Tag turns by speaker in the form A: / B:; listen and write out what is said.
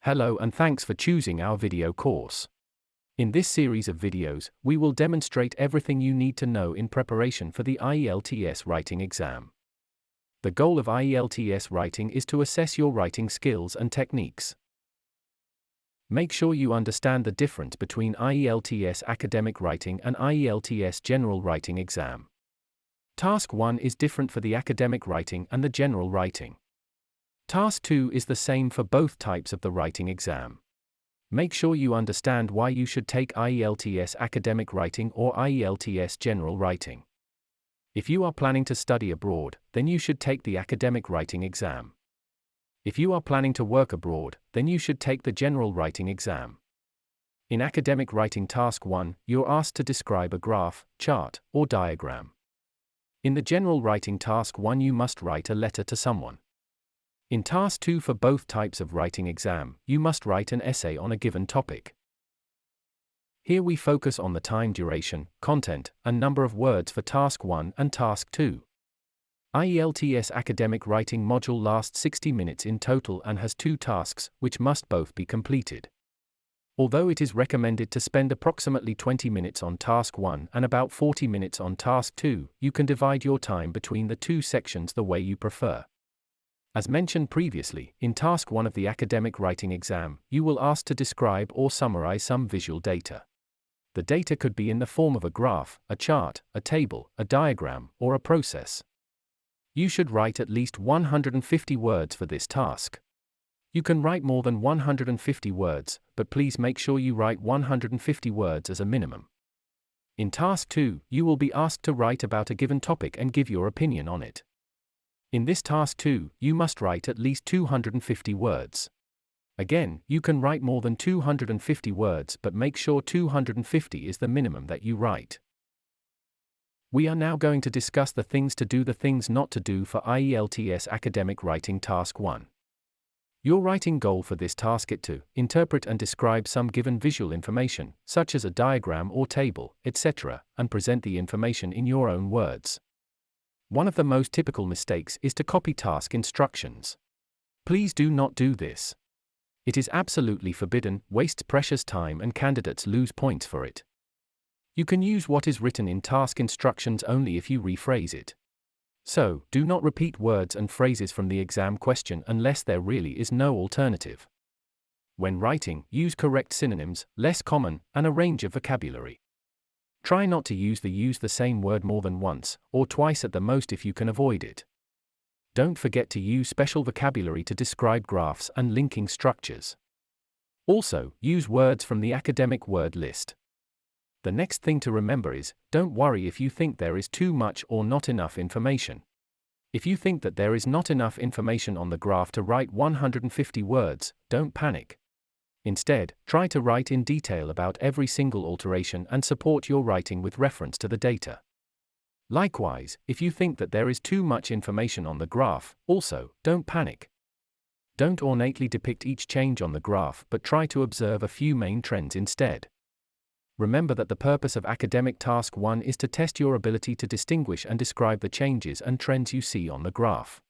A: Hello and thanks for choosing our video course. In this series of videos, we will demonstrate everything you need to know in preparation for the IELTS writing exam. The goal of IELTS writing is to assess your writing skills and techniques. Make sure you understand the difference between IELTS academic writing and IELTS general writing exam. Task 1 is different for the academic writing and the general writing. Task 2 is the same for both types of the writing exam. Make sure you understand why you should take IELTS academic writing or IELTS general writing. If you are planning to study abroad, then you should take the academic writing exam. If you are planning to work abroad, then you should take the general writing exam. In academic writing task 1, you're asked to describe a graph, chart, or diagram. In the general writing task 1, you must write a letter to someone. In task 2 for both types of writing exam, you must write an essay on a given topic. Here we focus on the time duration, content, and number of words for task 1 and task 2. IELTS academic writing module lasts 60 minutes in total and has 2 tasks, which must both be completed. Although it is recommended to spend approximately 20 minutes on task 1 and about 40 minutes on task 2, you can divide your time between the 2 sections the way you prefer. As mentioned previously, in task 1 of the academic writing exam, you will ask to describe or summarize some visual data. The data could be in the form of a graph, a chart, a table, a diagram, or a process. You should write at least 150 words for this task. You can write more than 150 words, but please make sure you write 150 words as a minimum. In task 2, you will be asked to write about a given topic and give your opinion on it. In this task 2, you must write at least 250 words. Again, you can write more than 250 words, but make sure 250 is the minimum that you write. We are now going to discuss the things to do, the things not to do for IELTS academic writing task 1. Your writing goal for this task is to interpret and describe some given visual information, such as a diagram or table, etc., and present the information in your own words. One of the most typical mistakes is to copy task instructions. Please do not do this. It is absolutely forbidden, wastes precious time, and candidates lose points for it. You can use what is written in task instructions only if you rephrase it. So, do not repeat words and phrases from the exam question unless there really is no alternative. When writing, use correct synonyms, less common, and a range of vocabulary. Try not to use the same word more than once, or twice at the most if you can avoid it. Don't forget to use special vocabulary to describe graphs and linking structures. Also, use words from the academic word list. The next thing to remember is, don't worry if you think there is too much or not enough information. If you think that there is not enough information on the graph to write 150 words, don't panic. Instead, try to write in detail about every single alteration and support your writing with reference to the data. Likewise, if you think that there is too much information on the graph, also, don't panic. Don't ornately depict each change on the graph, but try to observe a few main trends instead. Remember that the purpose of academic task 1 is to test your ability to distinguish and describe the changes and trends you see on the graph.